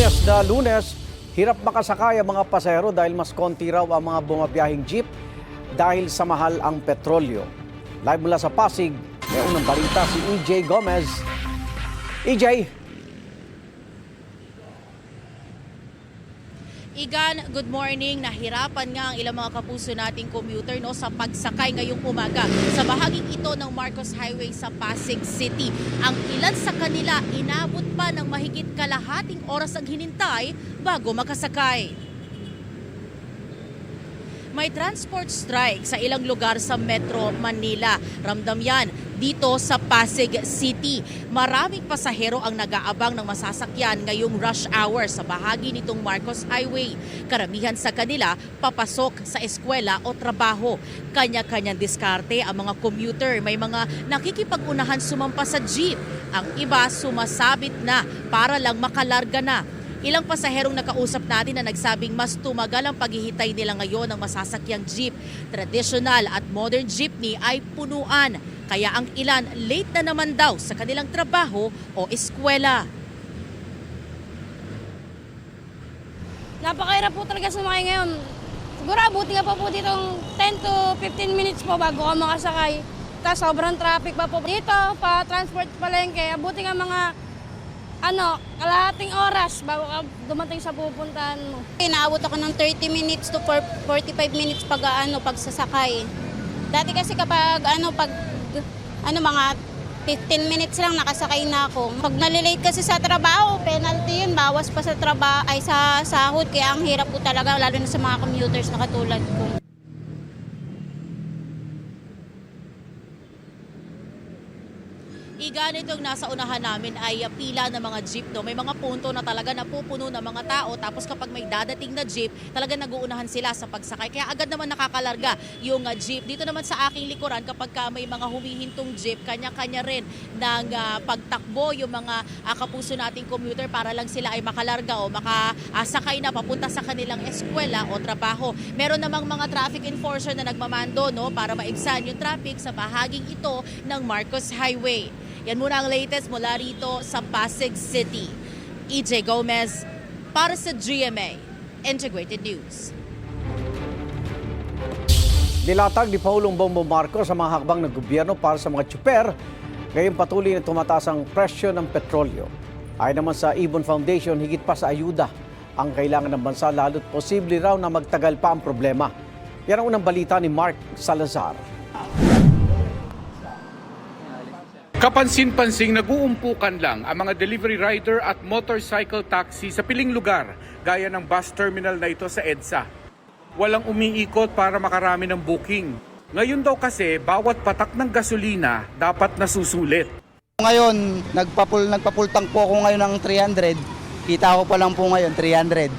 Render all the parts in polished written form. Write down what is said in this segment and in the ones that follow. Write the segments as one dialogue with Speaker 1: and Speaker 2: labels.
Speaker 1: Biyernes na Lunes, hirap makasakay ang mga pasahero dahil mas konti raw ang mga bumabiyahing jeep dahil sa mahal ang petrolyo. Live mula sa Pasig, may unang balita si EJ Gomez. EJ!
Speaker 2: Igan, good morning. Nahirapan nga ang ilang mga kapuso nating commuter sa pagsakay ngayong umaga sa bahaging ito ng Marcos Highway sa Pasig City. Ang ilan sa kanila inabot pa ng mahigit kalahating oras ang hinintay bago makasakay. May transport strike sa ilang lugar sa Metro Manila. Ramdam yan dito sa Pasig City. Maraming pasahero ang nag-aabang ng masasakyan ngayong rush hour sa bahagi nitong Marcos Highway. Karamihan sa kanila papasok sa eskwela o trabaho. Kanya-kanyang diskarte ang mga commuter. May mga nakikipag-unahan sumampa sa jeep. Ang iba sumasabit na para lang makalarga na. Ilang pasaherong nakausap natin na nagsabing mas tumagal ang paghihintay nila ngayon ng masasakyang jeep. Traditional at modern jeepney ay punuan. Kaya ang ilan late na naman daw sa kanilang trabaho o eskwela.
Speaker 3: Napakahirap po talaga sumakay ngayon. Siguro abuti nga pa po ditong 10 to 15 minutes po bago ka makasakay. Tapos sobrang traffic pa po. Dito pa transport palengke, abuti nga mga kalahating oras bago ka dumating sa pupuntahan mo.
Speaker 4: Inaabot ako ng 30 minutes to 45 minutes pagsasakay. Dati kasi kapag mga 15 minutes lang nakasakay na ako. Pag nalilate kasi sa trabaho, penalty yun, bawas pa sa trabaho ay sa sahod, kaya ang hirap po talaga lalo na sa mga commuters na katulad ko.
Speaker 2: Igan, itong nasa unahan namin ay pila ng mga jeep. May mga punto na talaga napupuno ng mga tao. Tapos kapag may dadating na jeep, talaga nag-uunahan sila sa pagsakay. Kaya agad naman nakakalarga yung jeep. Dito naman sa aking likuran, kapag may mga humihintong jeep, kanya-kanya rin ng pagtakbo yung mga kapuso nating commuter para lang sila ay makalarga o makasakay na papunta sa kanilang eskwela o trabaho. Meron namang mga traffic enforcer na nagmamando para maibsan yung traffic sa bahaging ito ng Marcos Highway. Yan muna ang latest mula rito sa Pasig City. EJ Gomez para sa GMA Integrated News.
Speaker 1: Nilatag ni Pangulong Bongbong Marcos sa mga hakbang ng gobyerno para sa mga tsuper, ngayong patuloy na tumataas ang presyo ng petrolyo. Ayon naman sa Ibon Foundation, higit pa sa ayuda ang kailangan ng bansa, lalo't posible raw na magtagal pa ang problema. Yan ang unang balita ni Mark Salazar.
Speaker 5: Kapansin-pansing nag-uumpukan lang ang mga delivery rider at motorcycle taxi sa piling lugar gaya ng bus terminal na ito sa EDSA. Walang umiikot para makarami ng booking. Ngayon daw kasi bawat patak ng gasolina dapat nasusulit.
Speaker 6: Ngayon, nagpapultang po ako ngayon ng 300. Kita ko pa lang po ngayon 300.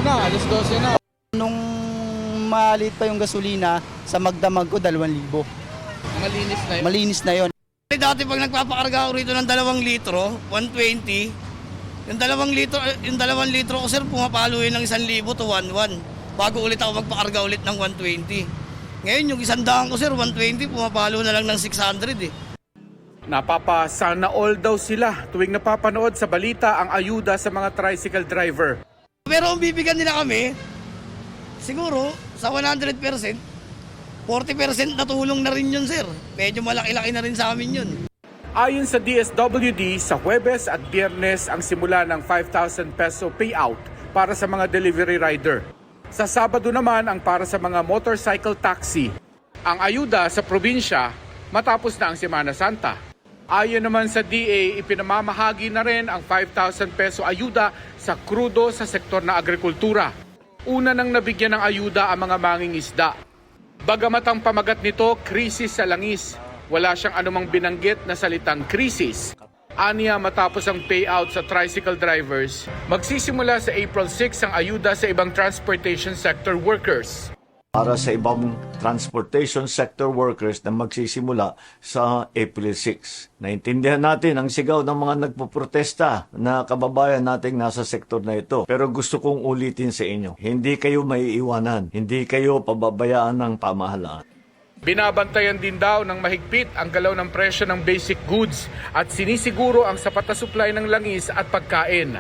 Speaker 7: Alas 12 na.
Speaker 6: Nung maliit pa yung gasolina, sa magdamag ko 2,000.
Speaker 7: Malinis na yun.
Speaker 6: Malinis na yon.
Speaker 8: Dati pag nagpapakarga ako rito ng 2 litro, 120, yung 2 litro ko sir, pumapalo yun ng 1,000 to 1,100 bago ulit ako magpakarga ulit ng 120. Ngayon yung 100 ko sir, 120, pumapalo na lang ng 600 eh.
Speaker 5: Napapasana all daw sila tuwing napapanood sa balita ang ayuda sa mga tricycle driver.
Speaker 8: Pero ang bibigyan nila kami, siguro sa 100%, 40% na tulong na rin yun sir. Medyo malaki-laki na rin sa amin yun.
Speaker 5: Ayon sa DSWD, sa Huwebes at Biyernes ang simula ng 5,000 peso payout para sa mga delivery rider. Sa Sabado naman ang para sa mga motorcycle taxi. Ang ayuda sa probinsya matapos na ang Semana Santa. Ayon naman sa DA, ipinamamahagi na rin ang 5,000 peso ayuda sa krudo sa sektor na agrikultura. Una nang nabigyan ng ayuda ang mga mangingisda. Bagamat ang pamagat nito, krisis sa langis, wala siyang anumang binanggit na salitang krisis. Aniya matapos ang payout sa tricycle drivers, magsisimula sa April 6 ang ayuda sa ibang transportation sector workers.
Speaker 9: Para sa ibang transportation sector workers na magsisimula sa April 6. Naintindihan natin ang sigaw ng mga nagpoprotesta na kababayan nating nasa sektor na ito. Pero gusto kong ulitin sa inyo, hindi kayo maiiwanan, hindi kayo pababayaan ng pamahalaan.
Speaker 5: Binabantayan din daw ng mahigpit ang galaw ng presyo ng basic goods at sinisiguro ang sapat na supply ng langis at pagkain.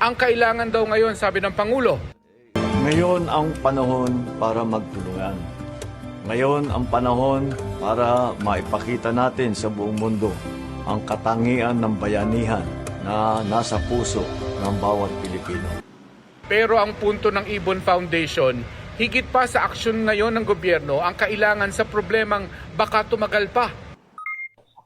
Speaker 5: Ang kailangan daw ngayon, sabi ng Pangulo,
Speaker 9: Ngayon ang panahon para magtulungan. Ngayon ang panahon para maipakita natin sa buong mundo ang katangian ng bayanihan na nasa puso ng bawat Pilipino.
Speaker 5: pero ang punto ng Ibon Foundation, higit pa sa aksyon ngayon ng gobyerno ang kailangan sa problemang baka tumagal pa.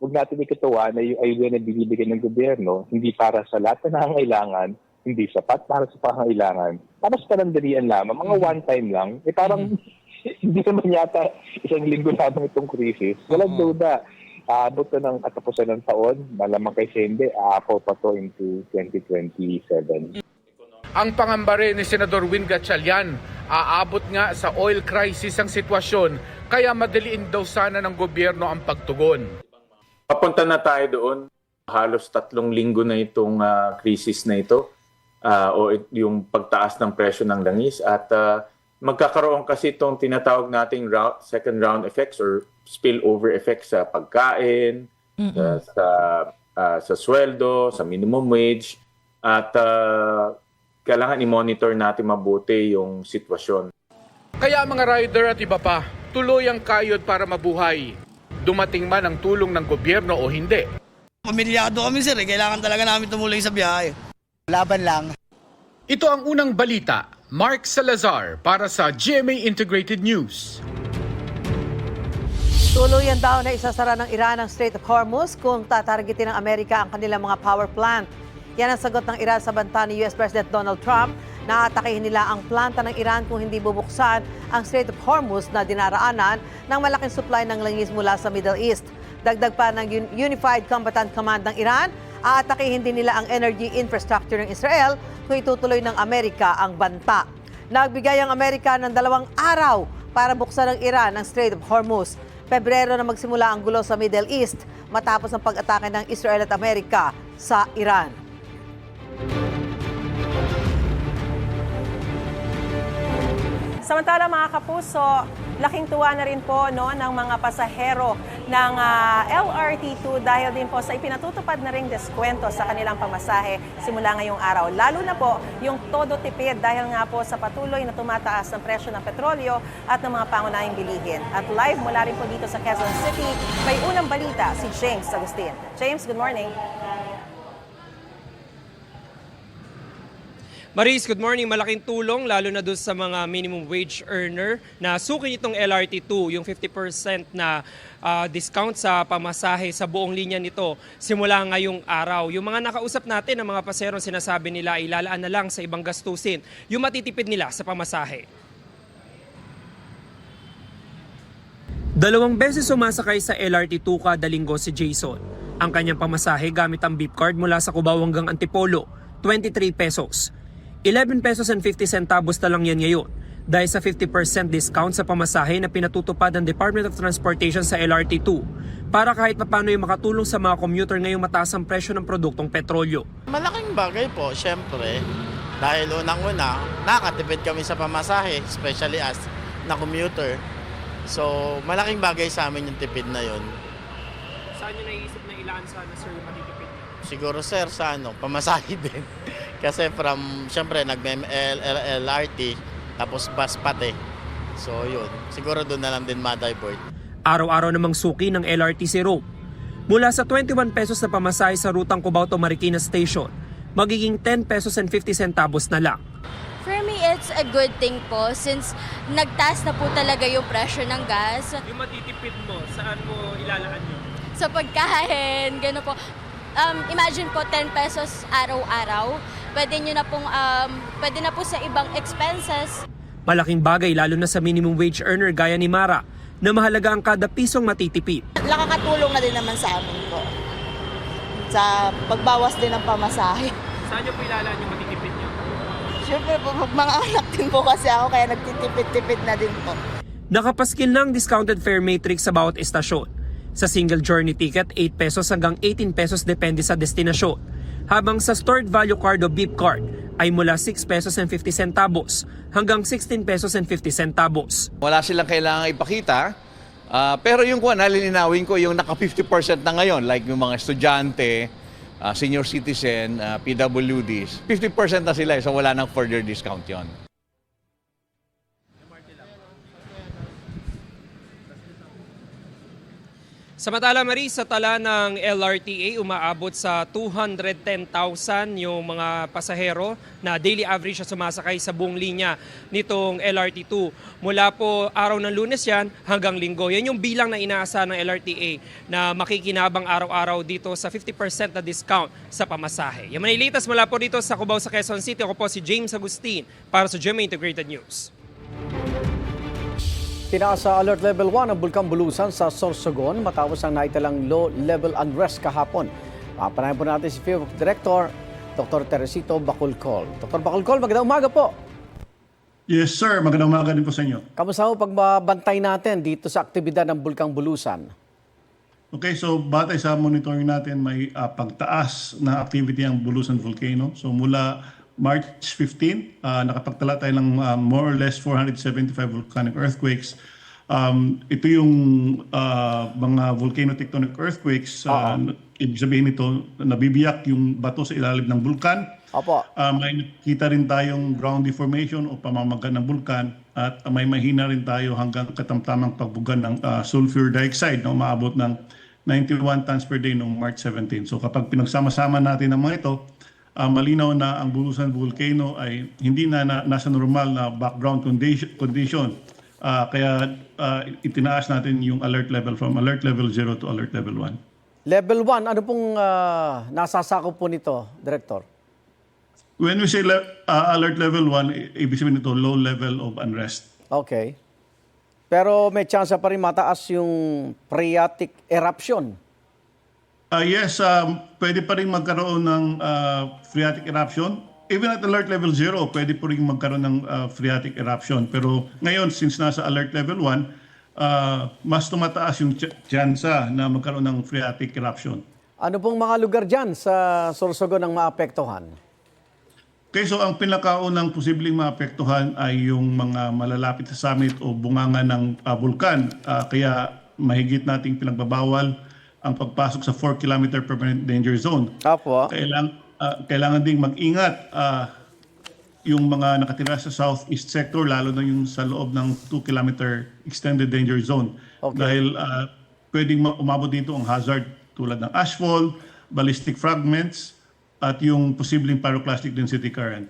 Speaker 10: Huwag natin ikatuwa na yung ayuda na binibigay ng gobyerno, hindi para sa lahat na nangangailangan, hindi sapat para sa pangangailangan. Para sa kalandalian lamang, mga one-time lang, parang hindi naman yata isang linggo lamang itong krisis. Walang duda, aabot na ng katapusan ng taon, malamang kay hindi, aapaw pa to into 2027.
Speaker 5: Ang pangamba rin ni Senador Win Gatchalian, aabot nga sa oil crisis ang sitwasyon, kaya madaliin daw sana ng gobyerno ang pagtugon.
Speaker 11: Papunta na tayo doon. Halos 3 linggo na itong krisis na ito o yung pagtaas ng presyo ng langis at magkakaroon kasi itong tinatawag nating second round effects or spillover effects sa pagkain, sa sweldo, sa minimum wage at kailangan i-monitor natin mabuti yung sitwasyon.
Speaker 5: Kaya mga rider at iba pa, tuloy ang kayod para mabuhay. Dumating man ang tulong ng gobyerno o hindi.
Speaker 8: Pamilyado kami sir, kailangan talaga namin tumuloy sa biyahe.
Speaker 6: Laban lang.
Speaker 5: Ito ang unang balita. Mark Salazar para sa GMA Integrated News.
Speaker 12: Tuluyan daw na isasara ng Iran ang Strait of Hormuz kung tatargetin ng Amerika ang kanilang mga power plant. Yan ang sagot ng Iran sa banta ni US President Donald Trump na atakihin nila ang planta ng Iran kung hindi bubuksan ang Strait of Hormuz na dinaraanan ng malaking supply ng langis mula sa Middle East. Dagdag pa ng Unified Combatant Command ng Iran, aatakihin din nila ang energy infrastructure ng Israel kung itutuloy ng Amerika ang banta. Nagbigay ang Amerika ng 2 araw para buksan ng Iran ang Strait of Hormuz. Pebrero na magsimula ang gulo sa Middle East matapos ang pag-atake ng Israel at Amerika sa Iran.
Speaker 13: Samantala mga kapuso, laking tuwa na rin po ng mga pasahero ng LRT2 dahil din po sa ipinatutupad na ring deskwento sa kanilang pamasahe simula ngayong araw. Lalo na po yung todo tipid dahil nga po sa patuloy na tumataas ng presyo ng petrolyo at ng mga pangunahing bilihin. At live mula rin po dito sa Quezon City, may unang balita si James Agustin. James, good morning.
Speaker 14: Maris, good morning. Malaking tulong lalo na doon sa mga minimum wage earner na suki nitong LRT2, yung 50% na discount sa pamasahe sa buong linya nito simula ngayong araw. Yung mga nakausap natin, ang mga pasahero, sinasabi nila ilalaan na lang sa ibang gastusin yung matitipid nila sa pamasahe. 2 beses sumasakay sa LRT2 kada linggo si Jason. Ang kanyang pamasahe gamit ang beep card mula sa Cubao hanggang Antipolo, 23 pesos. 11 pesos and 50 centavos na lang yan ngayon dahil sa 50% discount sa pamasahe na pinatutupad ng Department of Transportation sa LRT2 para kahit papano yung makatulong sa mga commuter ngayong mataas ang presyo ng produktong petrolyo.
Speaker 7: Malaking bagay po, syempre, dahil unang-una, nakatipid kami sa pamasahe, especially as na commuter. So, malaking bagay sa amin yung tipid na yun.
Speaker 14: Saan nyo naisip na ilaan sana sir yung matitipid?
Speaker 7: Siguro sir, sa pamasahe din. Kasi syempre, nag-LRT, tapos bus pati. So yun, siguro doon na lang din ma-divert.
Speaker 14: Araw-araw namang suki ng LRT si Rome. Mula sa 21 pesos na pamasahe sa rutang Cubao to Marikina Station, magiging 10 pesos and 50 centavos na lang.
Speaker 4: For me, it's a good thing po since nagtaas na po talaga yung presyo ng gas.
Speaker 14: Yung matitipid mo, saan mo ilalaan yun?
Speaker 4: Sa pagkain, gano'n po. Imagine po 10 pesos araw-araw. Pwede na po sa ibang expenses.
Speaker 14: Malaking bagay lalo na sa minimum wage earner gaya ni Mara na mahalaga ang kada pisong matitipid.
Speaker 3: Nakakatulong na din naman sa amin po. Sa pagbawas din ng pamasahe.
Speaker 14: Saan nyo po ilalaan yung matitipid nyo?
Speaker 3: Siyempre po, mga anak din po kasi ako kaya nagtitipid-tipid na din po.
Speaker 14: Nakapaskil na ang discounted fare matrix sa bawat estasyon. Sa single journey ticket, 8 pesos hanggang 18 pesos depende sa destinasyon. Habang sa stored value card o beep card ay mula 6 pesos and 50 centavos hanggang 16 pesos and 50 centavos.
Speaker 7: Wala silang kailangang ipakita.
Speaker 15: Pero yung nalilinawin ko, yung naka 50% na ngayon, like yung mga estudyante, senior citizen, PWDs, 50% na sila, so wala nang further discount yon.
Speaker 14: Samantala, Marie, sa tala ng LRTA, umaabot sa 210,000 yung mga pasahero na daily average na sumasakay sa buong linya nitong LRT2. Mula po araw ng Lunes yan hanggang Linggo. Yan yung bilang na inaasahan ng LRTA na makikinabang araw-araw dito sa 50% na discount sa pamasahe. Yung manilitas mula po dito sa Cubao sa Quezon City. Ako po si James Agustin para sa GMA Integrated News.
Speaker 1: Tinaas sa Alert Level 1 ang Bulkang Bulusan sa Sorsogon matapos ang naitalang low-level unrest kahapon. Papanayan po natin si FIVOC Director Dr. Teresito Bacolcol. Dr. Bacolcol, magandang umaga po.
Speaker 16: Yes sir, magandang umaga din po sa inyo.
Speaker 1: Kamusta po pagbabantay natin dito sa aktibidad ng Bulkang Bulusan?
Speaker 16: Okay, so batay sa monitoring natin may pagtaas na activity ang Bulusan Volcano. So mula March 15, nakapagtala tayo ng more or less 475 volcanic earthquakes. Ito yung mga volcano-tectonic earthquakes. Ibig sabihin nito, nabibiyak yung bato sa ilalim ng bulkan. May nakita rin tayong ground deformation o pamamaga ng bulkan. At may mahina rin tayo hanggang katamtamang pagbugan ng sulfur dioxide na umaabot ng 91 tons per day noong March 17. So kapag pinagsama-sama natin ang mga ito, malinaw na ang Bulusan Volcano ay hindi na nasa normal na background condition. Kaya itinaas natin yung alert level from alert level 0 to alert level 1.
Speaker 1: Level 1, ano pong nasasakop po nito, Director?
Speaker 16: When we say alert level 1, ibig sabihin nito low level of unrest.
Speaker 1: Okay. Pero may chance pa rin mataas yung phreatic eruption.
Speaker 16: Yes, pwede pa rin magkaroon ng phreatic eruption. Even at alert level 0, pwede po rin magkaroon ng phreatic eruption. Pero ngayon, since nasa alert level 1, mas tumataas yung tsansa na magkaroon ng phreatic eruption.
Speaker 1: Ano pong mga lugar dyan sa Sorsogon ang maapektuhan?
Speaker 16: Okay, so ang pinakaunang posibleng maapektuhan ay yung mga malalapit sa summit o bunganga ng bulkan. Kaya mahigit nating pinagbabawal ang pagpasok sa 4-kilometer permanent danger zone. Kailangan ding mag-ingat yung mga nakatira sa southeast sector, lalo na yung sa loob ng 2-kilometer extended danger zone. Dahil pwedeng umabot dito ang hazard tulad ng ashfall, ballistic fragments, at yung posibleng pyroclastic density current.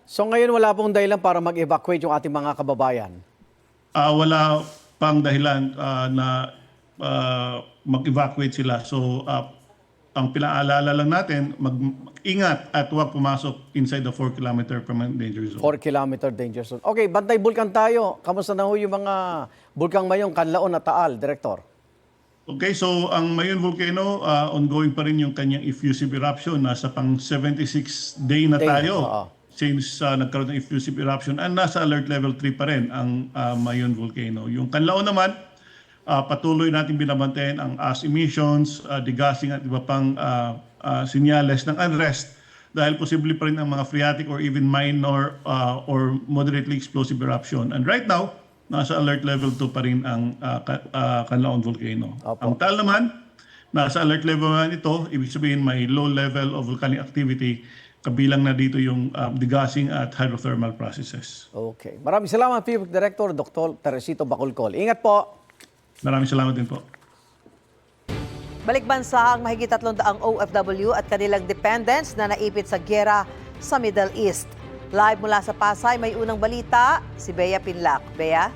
Speaker 1: So ngayon wala pong dahilan para mag-evacuate yung ating mga kababayan?
Speaker 16: Wala pang dahilan na mag-evacuate sila. So, ang pinaalala lang natin, mag-ingat at huwag pumasok inside the 4-kilometer permanent danger zone.
Speaker 1: 4-kilometer danger zone. Okay, Bantay Bulkan tayo. Kamusta na ho yung mga bulkang Mayong, Canlaon at Taal, Director?
Speaker 16: Okay, so ang Mayon Volcano, ongoing pa rin yung kanyang effusive eruption. Nasa pang 76 day na tayo since nagkaroon ng effusive eruption. And nasa alert level 3 pa rin ang Mayon Volcano. Yung Canlaon naman, patuloy natin binabantayan ang ash emissions, degassing at iba pang sinyales ng unrest dahil posible pa rin ang mga phreatic or even minor or moderately explosive eruption. And right now, nasa alert level 2 pa rin ang Canlaon Volcano. Ang Taal naman, nasa alert level 1 ito, ibig sabihin may low level of volcanic activity, kabilang na dito yung degassing at hydrothermal processes.
Speaker 1: Okay. Maraming salamat, FIVOC Director Dr. Teresito Bacolcol. Ingat po.
Speaker 16: Maraming salamat din po.
Speaker 12: Balik bansa ang mahigit 300 OFW at kanilang dependents na naipit sa giyera sa Middle East. Live mula sa Pasay, may unang balita, si Bea Pinlac. Bea?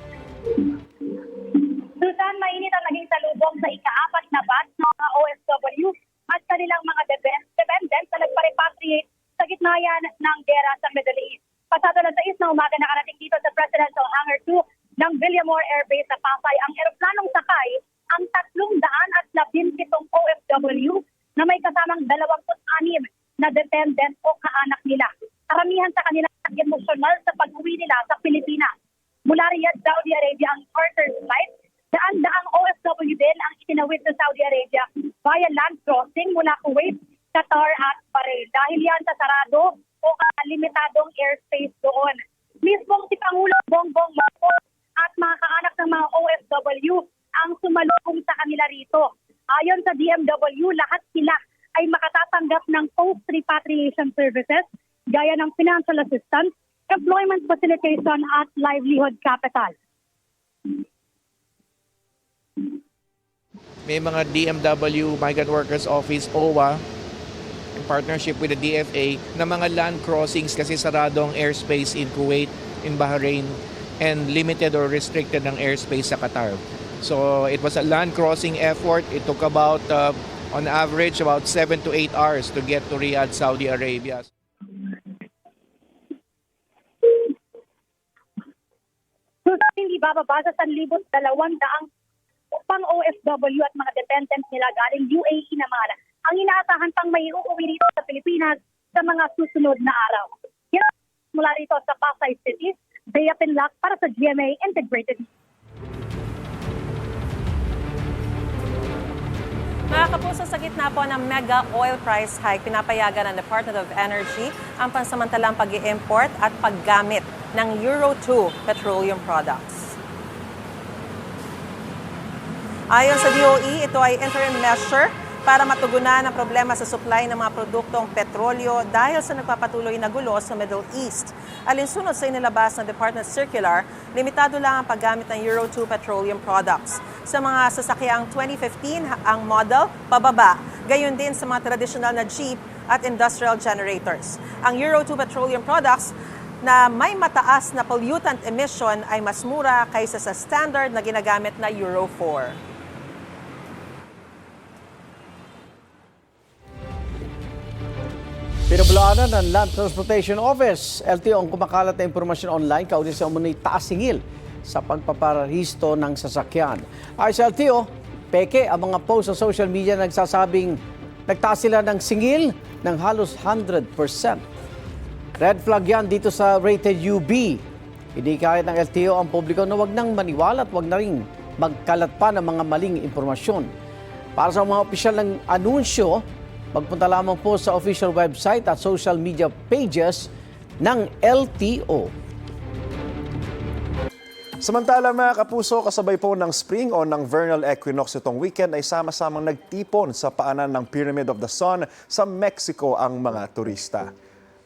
Speaker 17: Susan, mainit ang naging salubong sa ika-4 na batch ng mga OFW at kanilang mga dependents na nagpa-repatriate sa gitna yan ng giyera sa Middle East. Pasado na 6 na umaga nakarating dito sa Presidential Hangar 2 ng Villamor Air Base sa Pasay ang eroplanong sakay ang 317 OFW na may kasamang 26 na dependent o kaanak nila. Karamihan sa kanila emosyonal sa pag-uwi nila sa Pilipinas. Mula Riyadh, Saudi Arabia ang charter flight, daan-daang OFW din ang itinawid sa Saudi Arabia via land crossing mula Kuwait, Qatar at Bahrain. Dahil yan sa sarado o limitadong airspace doon. Mismong si Pangulong Bongbong Marcos at mga kaanak ng mga OFW ang employment facilitation at livelihood capital.
Speaker 18: May mga DMW, Migrant Workers Office, OWA, in partnership with the DFA, na mga land crossings kasi sarado ang airspace in Kuwait, in Bahrain, and limited or restricted ang airspace sa Qatar. So it was a land crossing effort. It took about, on average, about 7 to 8 hours to get to Riyadh, Saudi Arabia.
Speaker 17: Susunod hindi bababa sa 1,200 pang OFW at mga dependents nila galing UAE naman ang inaasahan pang may uuwi rito sa Pilipinas sa mga susunod na araw. Yan mula rito sa Pasay City, Bea Pinlac para sa GMA Integrated.
Speaker 13: Mga kapuso, sa gitna po ng mega oil price hike, pinapayagan ng Department of Energy ang pansamantalang pag-i-import at paggamit ng Euro 2 petroleum products. Ayon sa DOE, ito ay interim measure para matugunan ang problema sa supply ng mga produktong petrolyo dahil sa nagpapatuloy na gulo sa Middle East. Alinsunod sa inilabas ng Department Circular, limitado lang ang paggamit ng Euro 2 petroleum products. Sa mga sasakyang 2015 ang model, pababa. Gayon din sa mga traditional na jeep at industrial generators. Ang Euro 2 petroleum products na may mataas na pollutant emission ay mas mura kaysa sa standard na ginagamit na Euro 4.
Speaker 1: Pinabulaanan ng Land Transportation Office, LTO, ang kumakalat na impormasyon online kaugnay sa umunoy taas singil sa pagpaparahisto ng sasakyan. Ay sa LTO, peke ang mga post sa social media nagsasabing nagtaas sila ng singil ng halos 100%. Red flag yan dito sa rated UB. Hindi kaya ng LTO ang publiko na wag nang maniwala at wag na rin magkalat pa ng mga maling impormasyon. Para sa mga opisyal ng anunsyo, magpunta lamang po sa official website at social media pages ng LTO.
Speaker 19: Samantala mga kapuso, kasabay po ng spring o ng vernal equinox itong weekend ay sama-samang nagtipon sa paanan ng Pyramid of the Sun sa Mexico ang mga turista.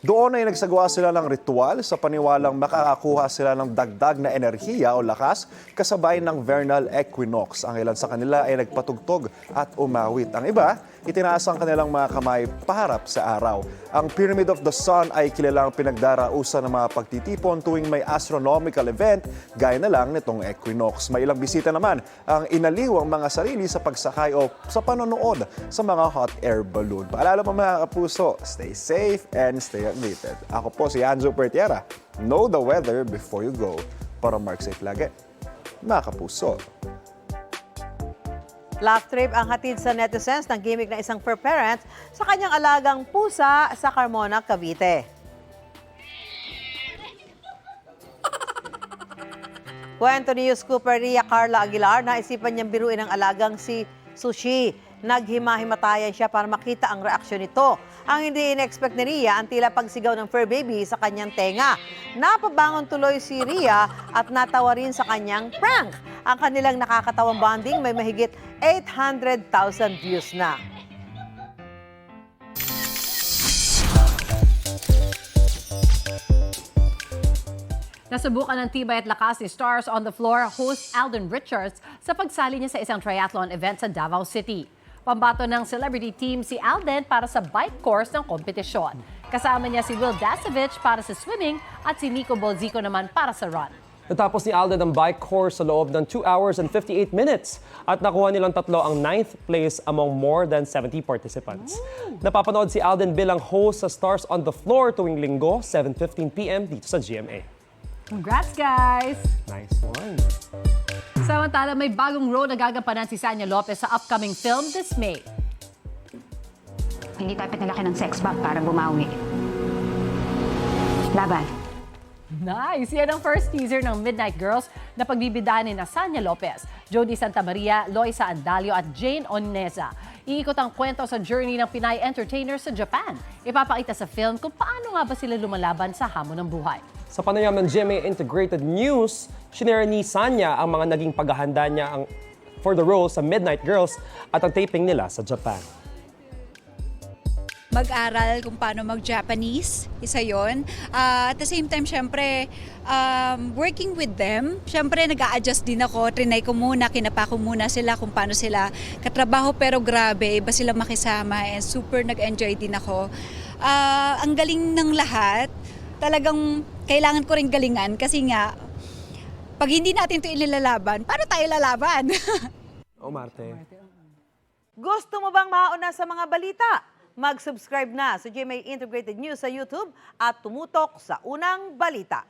Speaker 19: Doon ay nagsagawa sila ng ritual sa paniwalang makakakuha sila ng dagdag na enerhiya o lakas kasabay ng vernal equinox. Ang ilan sa kanila ay nagpatugtog at umawit. Ang iba, itinaas ang kanilang mga kamay paharap sa araw. Ang Pyramid of the Sun ay kilalang pinagdarausan ng mga pagtitipon tuwing may astronomical event gaya na lang nitong equinox. May ilang bisita naman ang inaliw ang mga sarili sa pagsakay o sa panonood sa mga hot air balloon. Paalala mo mga kapuso, stay safe and stay updated. Ako po si Anjo Pertiera. Know the weather before you go. Para Mark Safe lagi. Mga kapuso.
Speaker 12: Laugh trip ang hatid sa netizens ng gimmick na isang fur parent sa kanyang alagang pusa sa Carmona, Cavite. Kwento ni News Cooper Ria Carla Aguilar, naisipan niyang biruin ang alagang si Sushi. Naghimahimatayan siya para makita ang reaksyon nito. Ang hindi in-expect ni Ria ang tila pagsigaw ng fur baby sa kanyang tenga. Napabangon tuloy si Ria at natawa rin sa kanyang prank. Ang kanilang nakakatawang bonding may mahigit 800,000 views na.
Speaker 20: Nasubukan ng tibay at lakas ni Stars on the Floor host Alden Richards sa pagsali niya sa isang triathlon event sa Davao City. Pambato ng celebrity team si Alden para sa bike course ng kompetisyon. Kasama niya si Will Dasovich para sa swimming at si Nico Bolzico naman para sa run.
Speaker 21: Natapos ni Alden ang bike course sa loob ng 2 hours and 58 minutes at nakuha nilang tatlo ang 9th place among more than 70 participants. Napapanood si Alden bilang host sa Stars on the Floor tuwing linggo, 7:15 p.m. dito sa GMA.
Speaker 20: Congrats, guys!
Speaker 21: Nice one!
Speaker 20: Samantala, may bagong role na gagampanan si Sanya Lopez sa upcoming film this May.
Speaker 22: Hindi tayo pinalaki ng sex bomb para bumawi. Laban.
Speaker 20: Nice! Yan ang first teaser ng Midnight Girls na pagbibidaan ni Sanya Lopez, Jody Santa Maria, Loisa Andalio at Jane Oneza. Iikot ang kwento sa journey ng Pinay entertainers sa Japan. Ipapakita sa film kung paano nga ba sila lumalaban sa hamon ng buhay.
Speaker 21: Sa panayam ng GMA Integrated News, shinare ni Sanya ang mga naging paghahanda niya for the role sa Midnight Girls at ang taping nila sa Japan.
Speaker 2: mag-aral kung paano mag-Japanese, isa yon. At the same time, syempre, working with them, syempre nag-a-adjust din ako, trinay ko muna, kinapa ko muna sila kung paano sila katrabaho, pero grabe, iba sila makisama and super nag-enjoy din ako. Ang galing ng lahat, talagang kailangan ko rin galingan kasi nga, pag hindi natin ito ilalaban, paano tayo lalaban?
Speaker 21: Marte.
Speaker 12: Gusto mo bang mauna sa mga balita? Mag-subscribe na sa GMA Integrated News sa YouTube at tumutok sa Unang Balita.